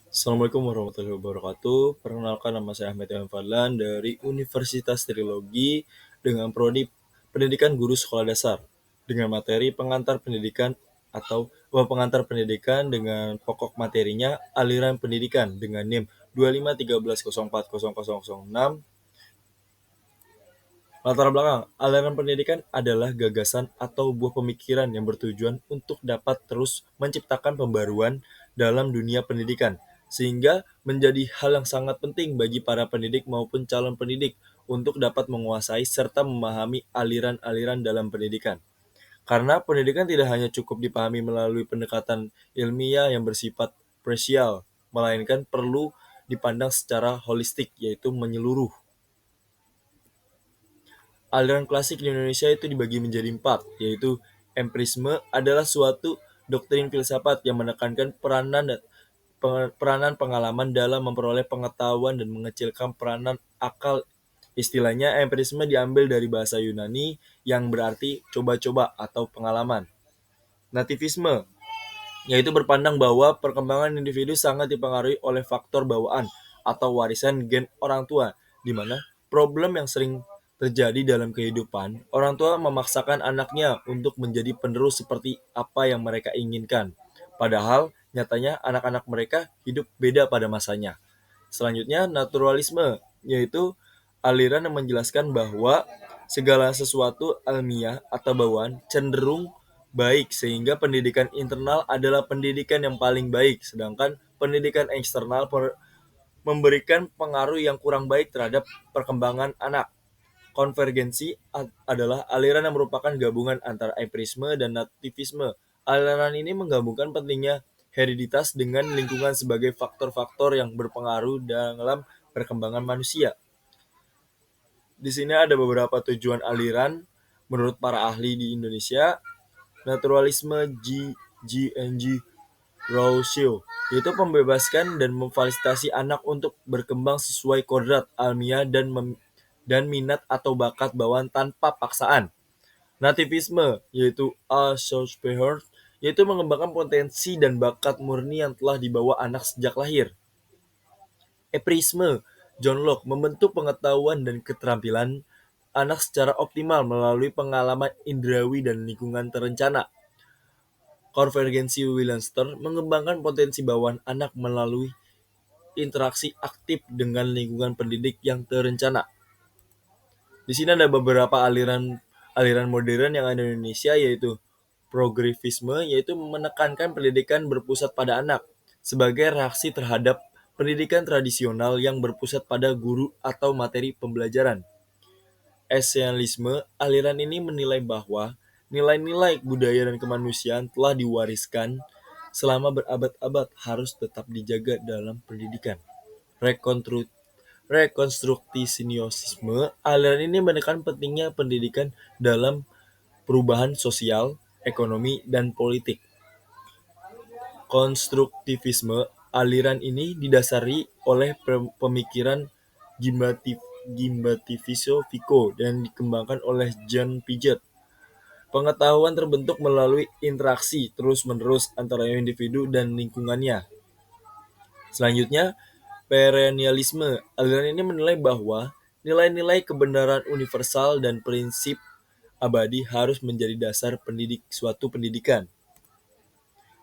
Assalamualaikum warahmatullahi wabarakatuh. Perkenalkan, nama saya Ahmad Iwan Fadlan dari Universitas Trilogi dengan prodi Pendidikan Guru Sekolah Dasar dengan materi pengantar pendidikan atau pengantar pendidikan dengan pokok materinya aliran pendidikan dengan NIM 2513040006. Latar belakang, aliran pendidikan adalah gagasan atau buah pemikiran yang bertujuan untuk dapat terus menciptakan pembaruan dalam dunia pendidikan, sehingga menjadi hal yang sangat penting bagi para pendidik maupun calon pendidik untuk dapat menguasai serta memahami aliran-aliran dalam pendidikan. Karena pendidikan tidak hanya cukup dipahami melalui pendekatan ilmiah yang bersifat parsial, melainkan perlu dipandang secara holistik, yaitu menyeluruh. Aliran klasik di Indonesia itu dibagi menjadi empat, yaitu empirisme adalah suatu doktrin filsafat yang menekankan peranan pengalaman dalam memperoleh pengetahuan dan mengecilkan peranan akal. Istilahnya empirisme diambil dari bahasa Yunani yang berarti coba-coba atau pengalaman. Nativisme yaitu berpandang bahwa perkembangan individu sangat dipengaruhi oleh faktor bawaan atau warisan gen orang tua, di mana problem yang sering terjadi dalam kehidupan, orang tua memaksakan anaknya untuk menjadi penerus seperti apa yang mereka inginkan. Padahal, nyatanya anak-anak mereka hidup beda pada masanya. Selanjutnya, naturalisme, yaitu aliran yang menjelaskan bahwa segala sesuatu ilmiah atau bawaan cenderung baik, sehingga pendidikan internal adalah pendidikan yang paling baik, sedangkan pendidikan eksternal memberikan pengaruh yang kurang baik terhadap perkembangan anak. Konvergensi adalah aliran yang merupakan gabungan antara empirisme dan nativisme. Aliran ini menggabungkan pentingnya hereditas dengan lingkungan sebagai faktor-faktor yang berpengaruh dalam perkembangan manusia. Di sini ada beberapa tujuan aliran menurut para ahli di Indonesia. Naturalisme G.N.G. Rousseau, yaitu membebaskan dan memfasilitasi anak untuk berkembang sesuai kodrat alamiah dan minat atau bakat bawaan tanpa paksaan. Nativisme, yaitu A. Schopenhauer, yaitu mengembangkan potensi dan bakat murni yang telah dibawa anak sejak lahir. Empirisme, John Locke, membentuk pengetahuan dan keterampilan anak secara optimal melalui pengalaman indrawi dan lingkungan terencana. Konvergensi, Williamster, mengembangkan potensi bawaan anak melalui interaksi aktif dengan lingkungan pendidik yang terencana. Di sini ada beberapa aliran aliran modern yang ada di Indonesia, yaitu progresivisme, yaitu menekankan pendidikan berpusat pada anak sebagai reaksi terhadap pendidikan tradisional yang berpusat pada guru atau materi pembelajaran. Esensialisme, aliran ini menilai bahwa nilai-nilai budaya dan kemanusiaan telah diwariskan selama berabad-abad harus tetap dijaga dalam pendidikan. Rekonstruksionisme, aliran ini menekan pentingnya pendidikan dalam perubahan sosial, ekonomi, dan politik. Konstruktivisme, aliran ini didasari oleh pemikiran Gimbativico dan dikembangkan oleh John Piaget. Pengetahuan terbentuk melalui interaksi terus-menerus antara individu dan lingkungannya. Selanjutnya, perennialisme. Aliran ini menilai bahwa nilai-nilai kebenaran universal dan prinsip abadi harus menjadi dasar suatu pendidikan.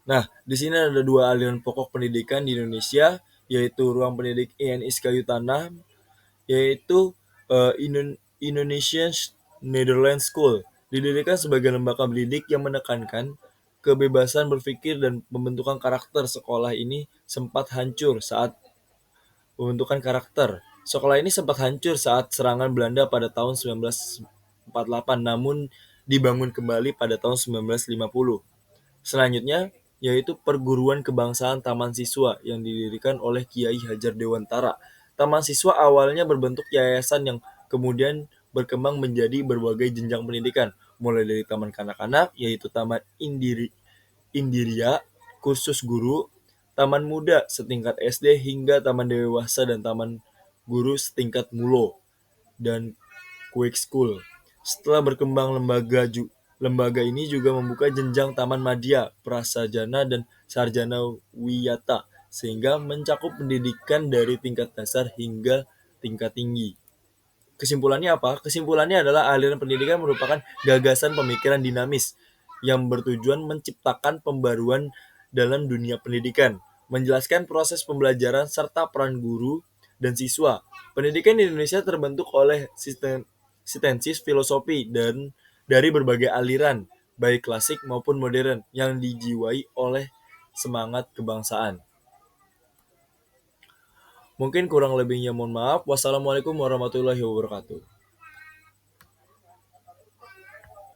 Nah, di sini ada dua aliran pokok pendidikan di Indonesia, yaitu Ruang Pendidik INIS Kayu Tanam, yaitu Indonesian Netherlands School. Didirikan sebagai lembaga pendidik yang menekankan kebebasan berpikir dan pembentukan karakter. Sekolah ini sempat hancur saat pembentukan karakter. Sekolah ini sempat hancur saat serangan Belanda pada tahun 1948, namun dibangun kembali pada tahun 1950. Selanjutnya, yaitu Perguruan Kebangsaan Taman Siswa yang didirikan oleh Kiai Hajar Dewantara. Taman Siswa awalnya berbentuk yayasan yang kemudian berkembang menjadi berbagai jenjang pendidikan, mulai dari taman kanak-kanak, yaitu Taman Indiria, kursus guru, taman muda setingkat SD hingga taman dewasa dan taman guru setingkat mulo, dan Quick School. Setelah berkembang lembaga ini juga membuka jenjang taman madya, prasarjana, dan sarjana wiyata, sehingga mencakup pendidikan dari tingkat dasar hingga tingkat tinggi. Kesimpulannya apa? Kesimpulannya adalah aliran pendidikan merupakan gagasan pemikiran dinamis yang bertujuan menciptakan pembaruan dalam dunia pendidikan, menjelaskan proses pembelajaran serta peran guru dan siswa. Pendidikan di Indonesia terbentuk oleh sintesis filosofi dan dari berbagai aliran, baik klasik maupun modern, yang dijiwai oleh semangat kebangsaan. Mungkin kurang lebihnya mohon maaf. Wassalamualaikum warahmatullahi wabarakatuh.